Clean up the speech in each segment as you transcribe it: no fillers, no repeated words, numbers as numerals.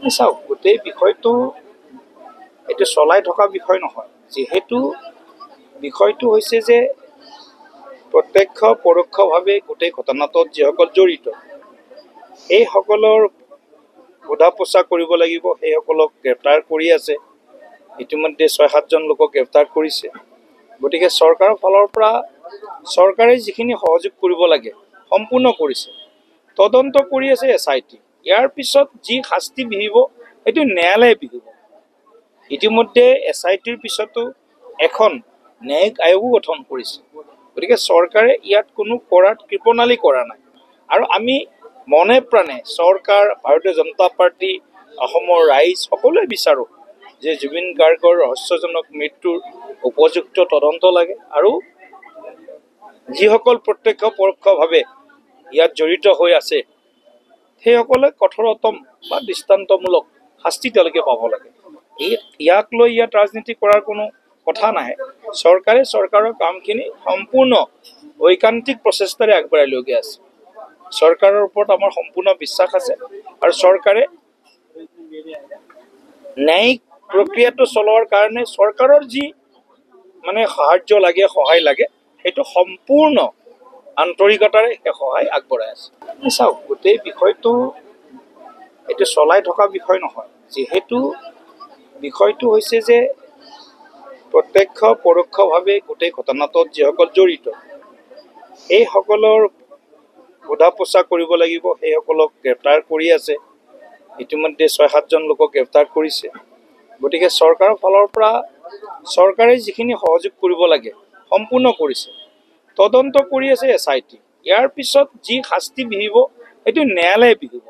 চাওক, গোটেই বিষয়টো এইটো চলাই থকা বিষয় নহয়, যিহেতু বিষয়টো হৈছে যে প্ৰত্যক্ষ পৰোক্ষভাৱে গোটেই ঘটনাটোত যিসকল জড়িত সেইসকলৰ সোধা পোছা কৰিব লাগিব। সেইসকলক গ্ৰেপ্তাৰ কৰি আছে, ইতিমধ্যে ৬-৭জন লোকক গ্ৰেপ্তাৰ কৰিছে। গতিকে চৰকাৰৰ ফালৰ পৰা চৰকাৰে যিখিনি সহযোগ কৰিব লাগে সম্পূৰ্ণ কৰিছে। তদন্ত কৰি আছে SIT। ইয়াৰ পিছত যি শাস্তি বিহিব সেইটো ন্যায়ালয়ে বিহিব। ইতিমধ্যে SITৰ পিছতো এখন ন্যায়িক আয়োগো গঠন কৰিছে। গতিকে চৰকাৰে ইয়াত কোনো কৰাত কৃপণালি কৰা নাই। আৰু আমি মনে প্ৰাণে চৰকাৰ, ভাৰতীয় জনতা পাৰ্টি, অসমৰ ৰাইজ সকলোৱে বিচাৰোঁ যে জুবিন গাৰ্গৰ ৰহস্যজনক মৃত্যুৰ উপযুক্ত তদন্ত লাগে আৰু যিসকল প্ৰত্যক্ষ পৰোক্ষভাৱে ইয়াত জড়িত হৈ আছে সেইসকলে কঠোৰতম বা দৃষ্টান্তমূলক শাস্তি তেওঁলোকে পাব লাগে। ইয়াক লৈ ইয়াত ৰাজনীতি কৰাৰ কোনো কথা নাহে। চৰকাৰে চৰকাৰৰ কামখিনি সম্পূৰ্ণ ঐকান্তিক প্ৰচেষ্টাৰে আগবঢ়াই লৈ গৈ আছে। চৰকাৰৰ ওপৰত আমাৰ সম্পূৰ্ণ বিশ্বাস আছে আৰু চৰকাৰে ন্যায়িক প্ৰক্ৰিয়াটো চলোৱাৰ কাৰণে চৰকাৰৰ যি সাহায্য লাগে, সহায় লাগে, সেইটো সম্পূৰ্ণ আন্তৰিকতাৰে সেই সহায় আগবঢ়াই আছে। চাওক, গোটেই বিষয়টো এইটো চলাই থকা বিষয় নহয়, যিহেতু বিষয়টো হৈছে যে প্ৰত্যক্ষ পৰোক্ষভাৱে গোটেই ঘটনাটোত যিসকল জড়িত সেইসকলৰ সোধা পোছা কৰিব লাগিব। সেইসকলক গ্ৰেপ্তাৰ কৰি আছে, ইতিমধ্যে ৬-৭জন লোকক গ্ৰেপ্তাৰ কৰিছে। গতিকে চৰকাৰৰ ফালৰ পৰা চৰকাৰে যিখিনি সহযোগ কৰিব লাগে সম্পূৰ্ণ কৰিছে। তদন্ত কৰি আছে SIT। ইয়াৰ পিছত যি শাস্তি বিহিব সেইটো ন্যায়ালয়ে বিহিব।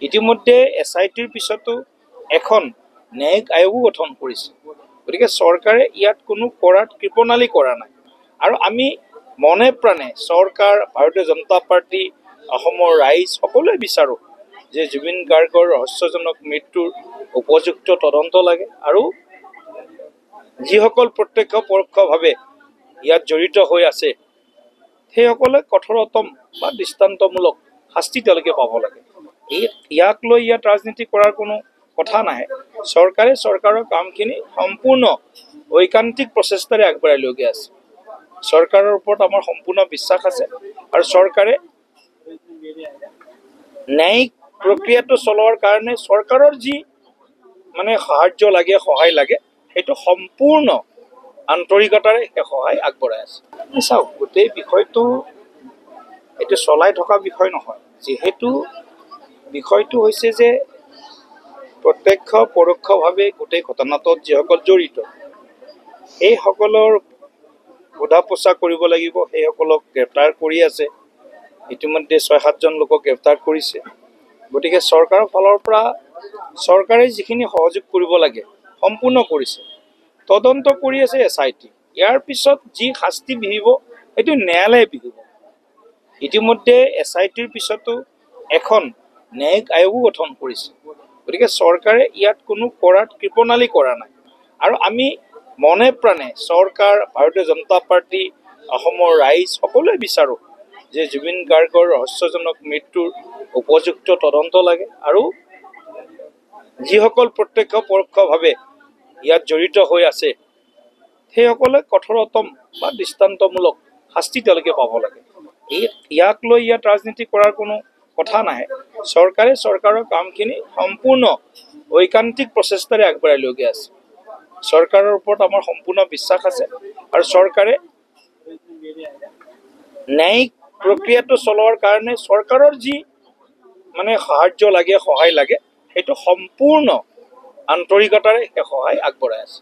ইতিমধ্যে SITৰ পিছতো এখন ন্যায়িক আয়োগো গঠন কৰিছে। গতিকে চৰকাৰে ইয়াত কোনো কৰাত কৃপণালি কৰা নাই। আৰু আমি মনে প্ৰাণে চৰকাৰ, ভাৰতীয় জনতা পাৰ্টি, অসমৰ ৰাইজ সকলোৱে বিচাৰোঁ যে জুবিন গাৰ্গৰ ৰহস্যজনক মৃত্যুৰ উপযুক্ত তদন্ত লাগে আৰু যিসকল প্ৰত্যক্ষ পৰোক্ষভাৱে ইয়াত জড়িত হৈ আছে সেইসকলে কঠোৰতম বা দৃষ্টান্তমূলক শাস্তি তেওঁলোকে পাব লাগে। ইয়াক লৈ ইয়াত ৰাজনীতি কৰাৰ কোনো কথা নাহে। চৰকাৰে চৰকাৰৰ কামখিনি সম্পূৰ্ণ ঐকান্তিক প্ৰচেষ্টাৰে আগবঢ়াই লৈ গৈ আছে। চৰকাৰৰ ওপৰত আমাৰ সম্পূৰ্ণ বিশ্বাস আছে আৰু চৰকাৰে ন্যায়িক প্ৰক্ৰিয়াটো চলোৱাৰ কাৰণে চৰকাৰৰ যি সাহায্য লাগে, সহায় লাগে, সেইটো সম্পূৰ্ণ আন্তৰিকতাৰে সেই সহায় আগবঢ়াই আছে। চাওক, গোটেই বিষয়টো এইটো চলাই থকা বিষয় নহয়, যিহেতু বিষয়টো হৈছে যে প্ৰত্যক্ষ পৰোক্ষভাৱে গোটেই ঘটনাটোত যিসকল জড়িত সেইসকলৰ সোধা পোছা কৰিব লাগিব। সেইসকলক গ্ৰেপ্তাৰ কৰি আছে, ইতিমধ্যে ৬-৭জন লোকক গ্ৰেপ্তাৰ কৰিছে। গতিকে চৰকাৰৰ ফালৰ পৰা চৰকাৰে যিখিনি সহযোগ কৰিব লাগে সম্পূৰ্ণ কৰিছে। তদন্ত কৰি আছে SIT। ইয়াৰ পিছত যি শাস্তি বিহিব সেইটো ন্যায়ালয়ে বিহিব। ইতিমধ্যে SITৰ পিছতো এখন ন্যায়িক আয়োগো গঠন কৰিছে। গতিকে চৰকাৰে ইয়াত কোনো কৰাত কৃপণালি কৰা নাই। আৰু আমি মনে প্ৰাণে চৰকাৰ, ভাৰতীয় জনতা পাৰ্টি, অসমৰ ৰাইজ সকলোৱে বিচাৰোঁ যে জুবিন গাৰ্গৰ ৰহস্যজনক মৃত্যুৰ উপযুক্ত তদন্ত লাগে আৰু যিসকল প্ৰত্যক্ষ পৰোক্ষভাৱে ইয়াত জড়িত হৈ আছে সেইসকলে কঠোৰতম বা দৃষ্টান্তমূলক শাস্তি তেওঁলোকে পাব লাগে। ইয়াক লৈ ইয়াত ৰাজনীতি কৰাৰ কোনো কথা নাহে। চৰকাৰে চৰকাৰৰ কামখিনি সম্পূৰ্ণ ঐকান্তিক প্ৰচেষ্টাৰে আগবঢ়াই লৈ গৈ আছে। চৰকাৰৰ ওপৰত আমাৰ সম্পূৰ্ণ বিশ্বাস আছে আৰু চৰকাৰে ন্যায়িক প্ৰক্ৰিয়াটো চলোৱাৰ কাৰণে চৰকাৰৰ যি সাহায্য লাগে, সহায় লাগে, সেইটো সম্পূৰ্ণ আন্তৰিকতাৰে সেই সহায় আগবঢ়াই আছে।